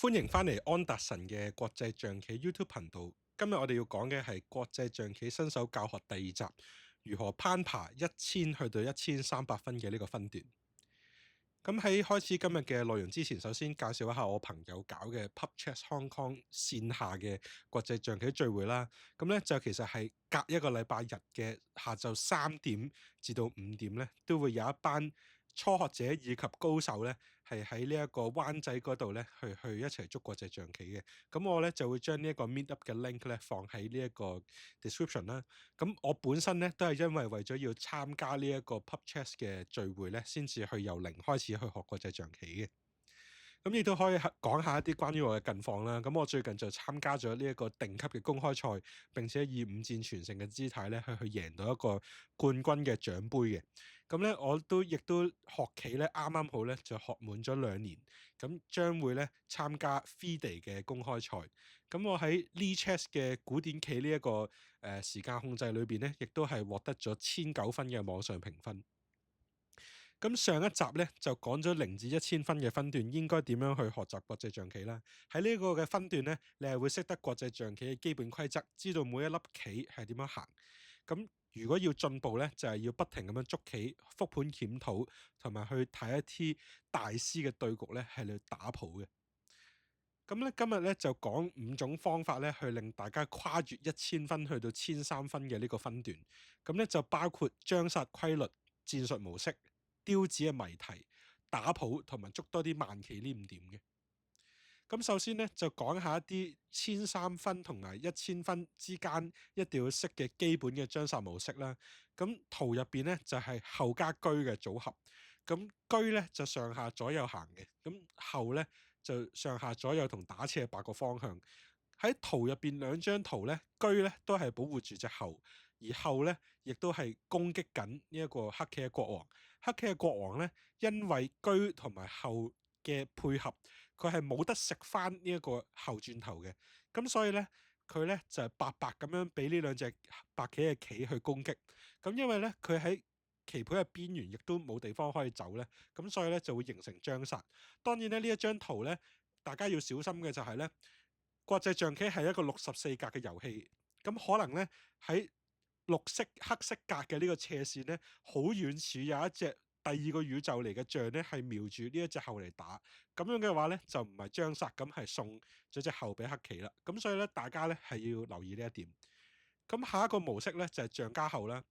歡迎翻嚟安達臣嘅國際象棋 YouTube 頻道。今日我哋要講嘅係國際象棋新手教學第二集，如何攀爬1000去到1300分嘅呢個分段。咁喺開始今日嘅內容之前，首先介紹一下我朋友搞嘅 PubChess Hong Kong 線下嘅國際象棋聚會啦。咁呢就其實係隔一個禮拜日嘅下晝3點至到5點呢，都會有一班初學者以及高手咧，係喺呢一個灣仔嗰度咧，去一齊捉國際象棋嘅。咁我咧就會將呢一個 meet up 嘅 link 咧放喺呢一個 description 啦。咁我本身咧都係因為咗要參加呢一個 pub chess 嘅聚會咧，先至去由零開始去學國際象棋嘅。咁亦都可以講下一啲關於我嘅近況啦。咁我最近就參加咗呢一個定級嘅公開賽，並且以5戰全勝嘅姿態咧去贏到一個冠軍嘅獎杯嘅。咁咧我亦都學棋咧啱啱好咧就學滿咗2年，咁將會咧參加 FIDE 嘅公開賽。咁我喺 Lichess 嘅古典棋呢一個時間控制裏邊咧，亦都係獲得咗1009分嘅網上評分。咁上一集咧就講咗0至1000分嘅分段應該點樣去學習國際象棋啦。喺呢個嘅分段咧，你係會識得國際象棋嘅基本規則，知道每一粒棋係點樣行。咁如果要進步咧，就係要不停咁樣捉棋、復盤檢討，同埋去睇一啲大師嘅對局咧，係嚟打譜嘅。咁咧今日咧就講5種方法咧，去令大家跨越1000分去到1003分嘅呢個分段。咁咧就包括將殺規律、戰術模式、刁子嘅謎題、打譜同埋捉多啲慢棋呢5點嘅。咁首先咧就講下一啲1003分同埋1000分之間一定要識嘅基本嘅將殺模式啦。咁圖入邊咧就係後加車嘅組合。咁車咧就上下左右行嘅，咁後咧就上下左右同打斜8個方向。喺圖入邊2張圖咧，車咧都係保護住隻後，而後咧亦都係攻擊緊呢一個黑棋嘅國王。黑棋嘅國王咧，因為車同埋後嘅配合，佢係冇得食翻呢一個後轉頭嘅，咁所以咧佢咧就係白白咁樣俾呢2隻白棋嘅棋去攻擊。咁因為咧佢喺棋盤嘅邊緣亦都冇地方可以走咧，咁所以咧就會形成將殺。當然咧呢一張圖咧，大家要小心嘅就係咧，國際象棋係一個64格嘅遊戲，咁可能咧喺綠色黑色格嘅呢個斜線咧，好遠處有一隻第2個宇宙嚟嘅象咧，係瞄住呢一隻後嚟打。咁樣嘅話咧，就唔係將殺，咁係送咗隻後俾黑棋啦。咁所以咧，大家咧係要留意呢一點。咁下一個模式咧就係象加後啦。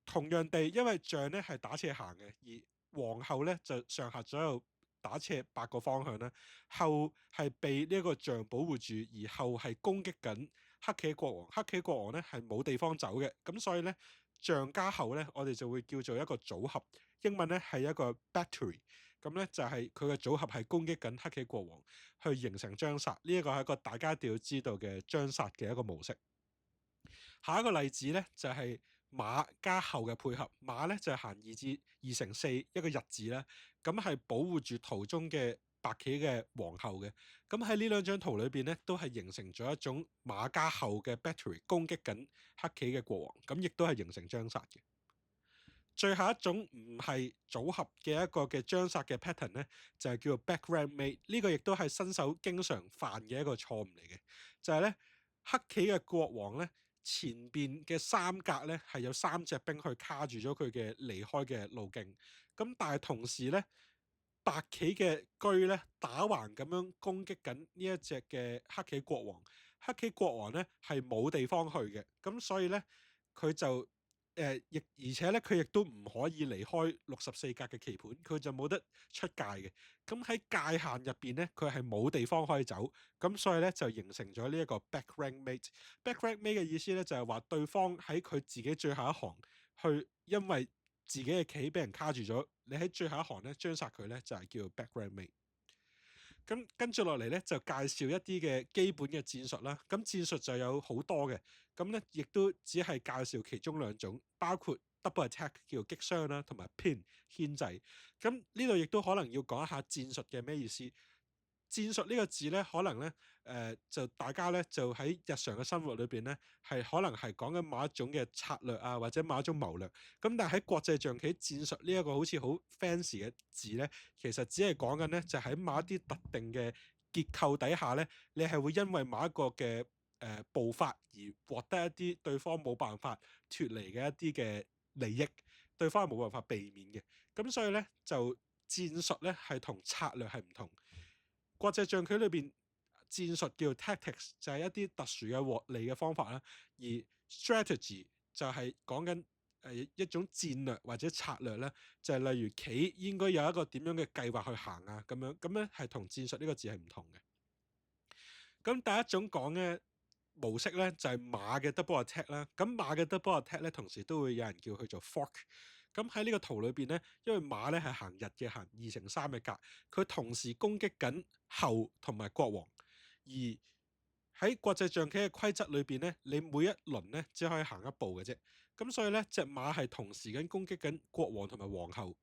同樣地，因為象咧係打斜行嘅，而皇后咧就上下左右打斜8個方向啦。後係被呢一個象保護住，而後係攻擊緊黑棋國王。黑棋國王咧係冇地方走嘅，咁所以咧象加後咧，我哋就會叫做一個組合。英文咧係一個 battery， 咁咧就係佢嘅組合係攻擊緊黑棋國王，去形成將殺。呢一個係一個大家一定要知道嘅將殺嘅一個模式。下一個例子咧就係馬加後嘅配合。馬咧就係行2乘4一個日字啦，咁係保護住圖中嘅白棋嘅皇后嘅。咁喺呢2張圖裏邊咧，都係形成咗一種馬加後嘅 battery 攻擊緊黑棋嘅國王，咁亦都係形成將殺嘅。最後一種唔係組合嘅一個嘅將殺嘅 pattern 咧，就係叫做 back rank mate。呢個亦都係新手經常犯嘅一個錯誤嚟嘅，就係咧黑棋嘅國王咧，前邊嘅3格咧係有3隻兵去卡住咗佢嘅離開嘅路徑。咁但係同時咧，白棋嘅車咧打橫咁樣攻擊緊呢一隻嘅黑棋國王。黑棋國王咧係冇地方去嘅，咁所以咧佢就而且咧佢亦都唔可以離開64格嘅棋盤，佢就冇得出界嘅。咁喺界限入邊咧，佢係冇地方可以走，咁所以咧就形成咗呢一個 back rank mate。back rank mate 嘅意思咧就係話對方喺佢自己最後一行去，因為自己嘅棋俾人卡住咗，你喺最後一行咧將殺佢咧就係叫 back rank mate。咁跟住落嚟咧就介紹一啲嘅基本嘅戰術啦。咁戰術就有好多嘅，咁咧亦都只係介紹其中2種，包括 double attack 叫做擊傷啦，同埋 pin 牽制。咁呢度亦都可能要講一下戰術嘅咩意思。戰術呢個字咧，可能咧就大家咧就喺日常嘅生活裏邊咧，係可能係講緊某一種嘅策略啊，或者某一種謀略。咁但係喺國際象棋戰術呢一個好似好 fancy 嘅字咧，其實只係講緊咧就喺某一啲特定嘅結構底下咧，你係會因為某一個嘅步伐而獲得一啲對方冇辦法脫離嘅一啲嘅利益，對方係冇辦法避免嘅。咁所以咧就戰術咧係同策略係唔同。國際象棋裏邊戰術叫 tactics，就係一啲特殊嘅獲利嘅方法啦，而 strategy 就係講緊一種戰略或者策略咧，就係例如棋應該有一個點樣嘅計劃去行啊，咁咧係同戰術呢個字係唔同嘅。咁第一種講嘅模式咧就係馬嘅 double attack 啦。咁馬嘅 double attack 咧，同時都會有人叫佢做 fork。咁喺呢個圖裏邊咧，因為馬咧係行日嘅，行2乘3嘅格，佢同時攻擊緊後同埋國王。而喺國際象棋嘅規則裏邊咧，你每一輪咧只可以行一步嘅啫。咁所以咧，隻馬係同時緊攻擊緊國王同埋皇后，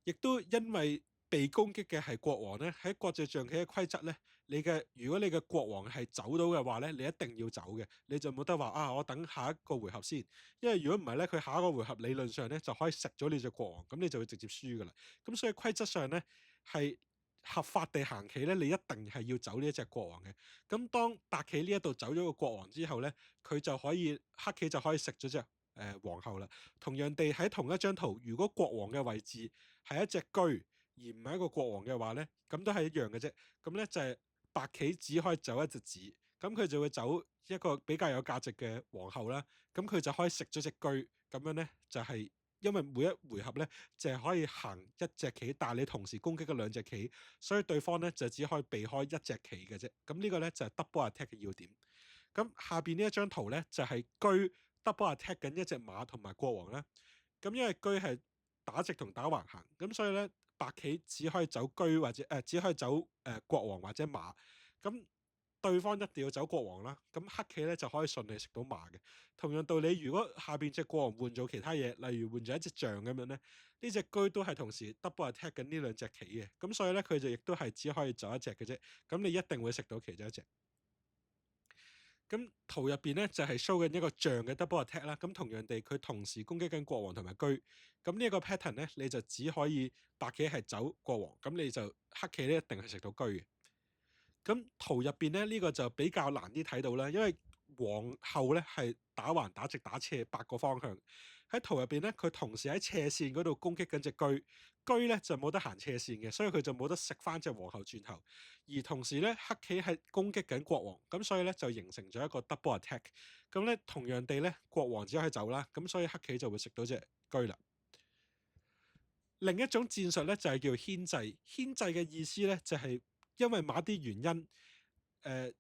亦都因為被攻擊嘅係國王咧，喺國際象棋嘅規則咧，如果你嘅國王係走到嘅話咧，你一定要走嘅，你就冇得話啊，我等下一個回合先，因為如果唔係咧，佢下一個回合理論上咧就可以食咗你隻國王，咁你就會直接輸噶啦。咁所以規則上咧係合法地行棋咧，你一定係要走呢一隻國王嘅。咁當白棋呢一度走咗個國王之後咧，佢就可以黑棋就可以食咗隻皇后啦。同樣地喺同一張圖，如果國王嘅位置係一隻車而唔係一個國王嘅話咧，咁都係一樣嘅啫。咁咧就係白棋只可以走一隻子，咁佢就會走一個比較有價值嘅皇后啦。咁佢就可以食咗隻車，咁樣咧就係因為每一回合咧就係可以行一隻棋，但係你同時攻擊嗰兩隻棋，所以對方咧就只可以避開一隻棋嘅啫。咁呢個咧就係 double attack 嘅要點。咁下邊呢一張圖咧就係車 double attack 緊一隻馬同埋國王啦。咁因為車係打直同打橫行，咁所以咧白棋只可以走車或者只可以走國王或者馬。咁對方一定要走國王啦，咁黑棋咧就可以順利食到馬嘅。同樣道理，如果下邊隻國王換咗其他嘢，例如換咗一隻象咁樣咧，呢隻車都係同時 double attack 緊呢兩隻棋嘅，咁所以咧佢就亦都係只可以走一隻嘅啫。咁你一定會食到其中一隻。咁圖入邊咧就係 show 緊一個象嘅 double attack 啦。咁同樣地，佢同時攻擊緊國王同埋車。咁呢一個 pattern 咧，你就只可以白棋係走國王，咁你就黑棋咧一定係食到車嘅。咁圖入邊咧呢個就比較難啲睇到啦，因為皇后咧係打橫打直打斜8個方向。喺圖入邊咧，佢同時喺斜線嗰度攻擊緊隻車，車咧就冇得行斜線嘅，所以佢就冇得食翻隻皇后轉頭。而同時咧，黑棋係攻擊緊國王，咁所以咧就形成咗一個 double attack。咁咧同樣地咧，國王只可以走啦，咁所以黑棋就會食到隻車啦。另一種戰術咧就係叫牽制，牽制嘅意思咧就係因為某啲原因，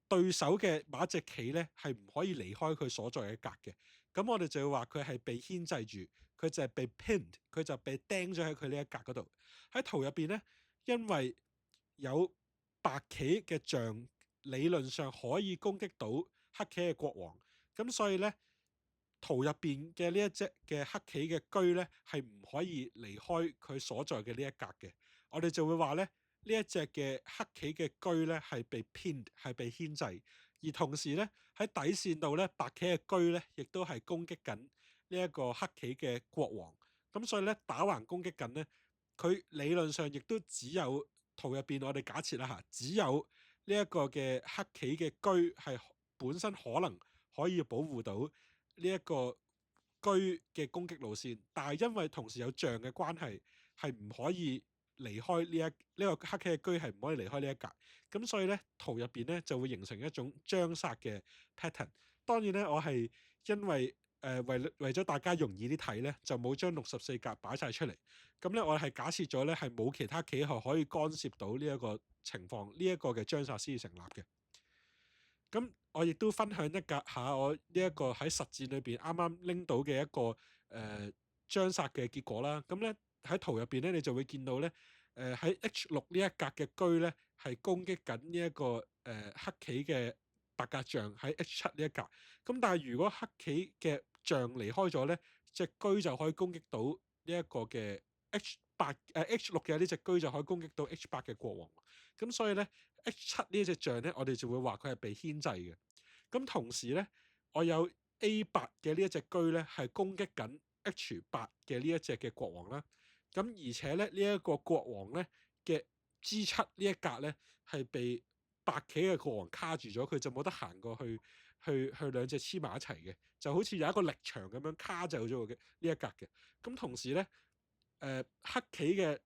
對手嘅某一隻棋咧係唔可以離開佢所在嘅格嘅，咁我哋就會話佢係被牽制住，佢就係被 pinned，佢就被釘咗喺佢呢一格嗰度。喺圖入邊咧，因為有白棋嘅象理論上可以攻擊到黑棋嘅國王，咁所以咧圖入邊嘅呢一隻嘅黑棋嘅車咧係唔可以離開佢所在嘅呢一格嘅，我哋就會話咧呢一隻嘅黑棋嘅車咧係被 pinned，係被牽制，而同時咧喺底線度咧白棋嘅車咧亦都係攻擊緊呢一個黑棋嘅國王，咁所以咧打橫攻擊緊咧，佢理論上亦都只有圖入邊我哋假設啦嚇，只有呢一個嘅黑棋嘅車係本身可能可以保護到呢一個車嘅攻擊路線，但係因為同時有象嘅關係，係唔可以離開呢個黑棋嘅車係唔可以離開呢一格，咁所以咧圖入邊咧就會形成一種將殺嘅 pattern。當然咧，我係因為為咗大家容易啲睇咧，就冇將64格擺晒出嚟。咁咧，我係假設咗咧係冇其他棋係可以干涉到呢一個情況，呢一個嘅將殺先至成立嘅。咁我亦都分享一格下我呢一個喺實戰裏邊啱啱拎到嘅一個將殺嘅結果啦。咁咧喺圖入邊咧，你就會見到咧喺 H6呢一格嘅車咧係攻擊緊呢一個黑棋嘅白格象喺 H7呢一格。咁但係如果黑棋嘅象離開咗咧，隻車就可以攻擊到呢一個嘅 H6嘅呢隻車就可以攻擊到 H8嘅國王。咁所以咧 H7呢一隻象咧，我哋就會話佢係被牽制嘅。咁同時咧，我有 A8嘅呢一隻車咧係攻擊緊 H8嘅呢一隻嘅國王啦。咁而且咧呢一個國王咧嘅 G7呢一格咧係被白棋嘅國王卡住咗，佢就冇得行過去兩隻黐埋一齊嘅，就好似有一個力場咁樣卡走咗嘅呢一格嘅。咁同時咧，黑棋嘅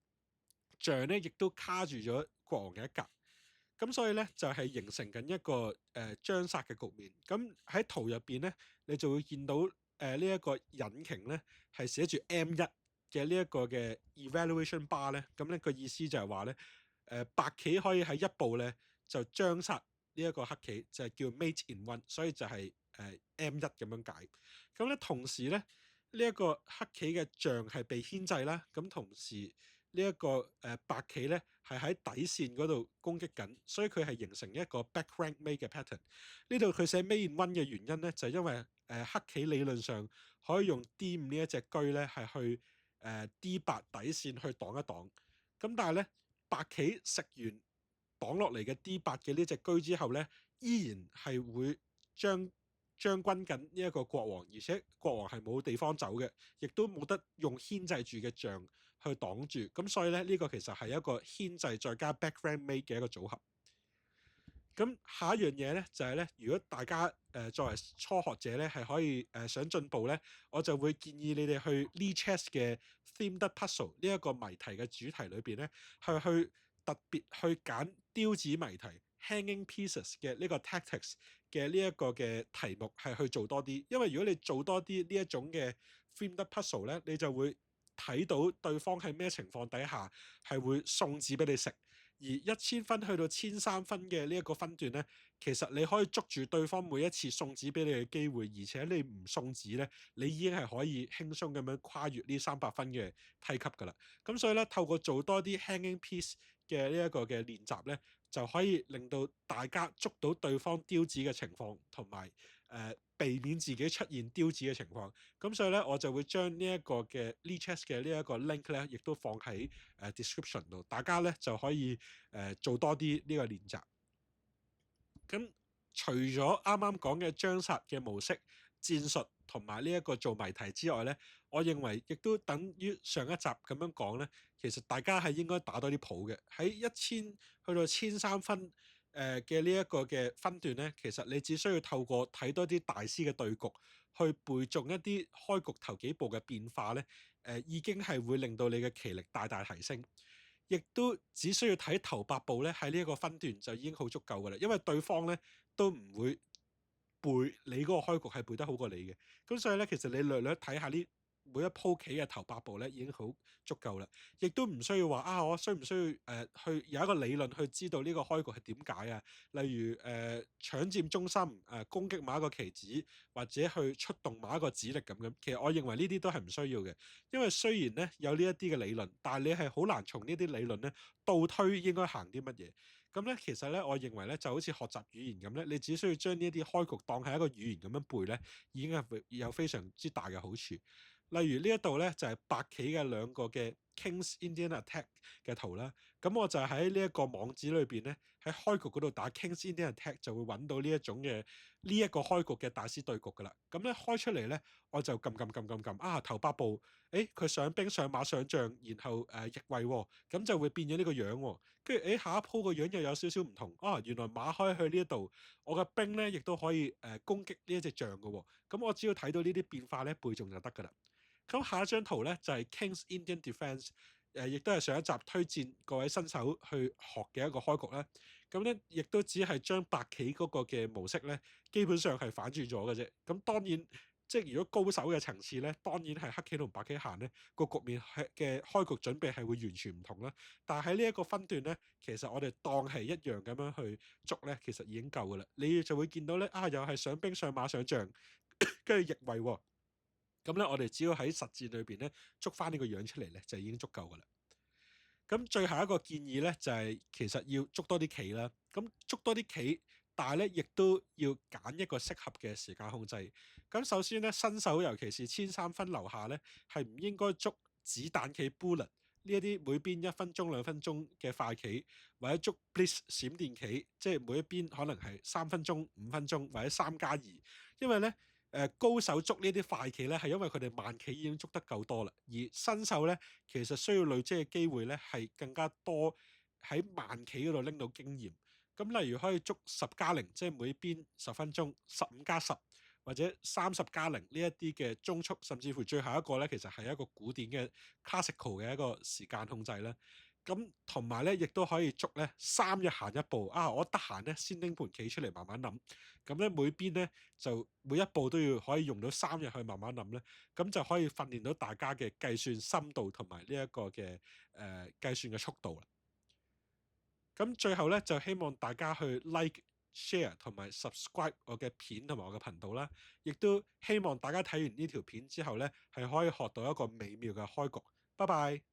象咧亦都卡住咗國王嘅一格。咁所以咧就係形成緊一個將殺嘅局面。咁喺圖入邊咧，你就會見到呢一個引擎咧係寫住 M1嘅呢一個嘅 evaluation bar 咧。咁咧個意思就係話咧，白棋可以喺一步咧就將殺呢一個黑棋，就係叫 mate in one，所以就係M1咁樣解。咁咧同時咧呢一個黑棋嘅象係被牽制啦。咁同時呢一個白棋咧係喺底線嗰度攻擊緊，所以佢係形成一個 back rank mate 嘅 pattern。呢度佢寫 mate in one 嘅原因咧，就係因為黑棋理論上可以用 D5呢一隻車咧係去D8底線去擋一擋。咁但係咧白棋食完擋落嚟嘅 D8嘅呢隻車之後咧，依然係會將軍緊呢一個國王，而且國王係冇地方走嘅，亦都冇得用牽制住嘅象去擋住。咁所以咧呢個其實係一個牽制再加 back rank mate 嘅一個組合。咁下一樣嘢咧就係咧，如果大家作為初學者咧係可以想進步咧，我就會建議你哋去 Lichess 嘅 themed puzzle 呢一個謎題嘅主題裏邊咧，係去特別去揀刁子謎題 hanging pieces 嘅呢個 tactics 嘅呢一個嘅題目係去做多啲。因為如果你做多啲呢一種嘅 themed puzzle 咧，你就會睇到對方喺咩情況底下係會送子俾你食。而1000分去到1300分嘅呢一個分段咧，其實你可以捉住對方每一次送子俾你嘅機會，而且你唔送子咧，你已經係可以輕鬆咁樣跨越呢300分嘅梯級㗎啦。咁所以咧，透過做多啲 hanging piece 嘅呢一個嘅練習咧，就可以令到大家捉到對方刁子嘅情況，同埋避免自己出現刁子嘅情況。咁所以咧，我就會將呢一個嘅 Lichess 嘅呢一個 link 咧，亦都放喺description 度，大家咧就可以做多啲呢個練習。咁除咗啱啱講嘅將殺嘅模式、戰術同埋呢一個做謎題之外咧，我認為亦都等於上一集咁樣講咧，其實大家係應該打多啲譜嘅。喺1000去到1300分嘅呢一個嘅分段咧，其實你只需要透過睇多啲大師嘅對局，去背誦一啲開局頭幾步嘅變化咧，已經係會令到你嘅棋力大大提升。亦都只需要睇頭8步咧，喺呢一個分段就已經好足夠㗎啦。因為對方咧都唔會背你嗰個開局係背得好過你嘅。咁所以咧，其實你略略睇下呢每一鋪棋嘅頭8步咧，已經好足夠啦。亦都唔需要話啊，我需唔需要去有一個理論去知道呢個開局係點解啊？例如搶佔中心、攻擊某一個棋子，或者去出動某一個指力咁樣。其實我認為呢啲都係唔需要嘅，因為雖然咧有呢一啲嘅理論，但係你係好難從呢啲理論咧倒推應該行啲乜嘢。咁咧，其實咧，我認為咧，就好似學習語言咁咧，你只需要將呢一啲開局當係一個語言咁樣背咧，已經係有非常之大嘅好處。例如呢一度咧，就係白棋嘅兩個嘅 King's Indian Attack 嘅圖啦。咁我就喺呢一個網址裏邊咧，喺開局嗰度打 King's Indian Attack 就會揾到呢一種嘅呢一個開局嘅大師對局㗎啦。咁咧開出嚟咧，我就撳啊，頭8步，佢上兵上馬上將，然後逆位喎，咁就會變咗呢個樣喎。跟住下一鋪個樣又有少少唔同，原來馬開去呢一度，我嘅兵咧亦都可以攻擊呢一隻象嘅喎。咁我只要睇到呢啲變化咧，背誦就得㗎啦。咁下一張圖咧就係 King's Indian Defence，亦都係上一集推薦各位新手去學嘅一個開局啦。咁咧亦都只係將白棋嗰個嘅模式咧，基本上係反轉咗嘅啫。咁當然，即係如果高手嘅層次咧，當然係黑棋同白棋行咧，個局面嘅開局準備係會完全唔同啦。但係喺呢一個分段咧，其實我哋當係一樣咁樣去捉咧，其實已經夠㗎啦。你就會見到咧，又係上兵上馬上將，跟住逆位喎。咁咧，我哋只要喺實戰裏邊咧捉翻呢個樣出嚟咧，就已經足夠㗎啦。咁最後一個建議咧，就係其實要捉多啲棋啦。咁捉多啲棋，但係咧亦都要揀一個適合嘅時間控制。咁首先咧，新手尤其是1300分樓下咧，係唔應該捉子彈棋 bullet 呢一啲每邊1分鐘2分鐘嘅快棋，或者捉 blitz 閃電棋，即係每一邊可能係3分鐘、5分鐘或者3+2，因為咧。高手捉呢啲快棋咧，係因為佢哋慢棋已經捉得夠多啦。而新手咧，其實需要累積嘅機會咧，係更加多喺慢棋嗰度拎到經驗。咁例如可以捉10+0，即係每邊10分鐘，15+10或者30+0呢一啲嘅中速，甚至乎最後一個咧，其實係一個古典嘅 classical 嘅一個時間控制啦。咁同埋咧，亦都可以捉咧3日行一步啊！我得閒咧先拎盤棋出嚟慢慢諗。咁咧每邊咧就每一步都要可以用到3日去慢慢諗咧，咁就可以訓練到大家嘅計算深度同埋呢一個嘅計算嘅速度啦。咁最後咧就希望大家去 like、share 同埋 subscribe 我嘅片同埋我嘅頻道啦，亦都希望大家睇完呢條片之後咧係可以學到一個美妙嘅開局。拜拜。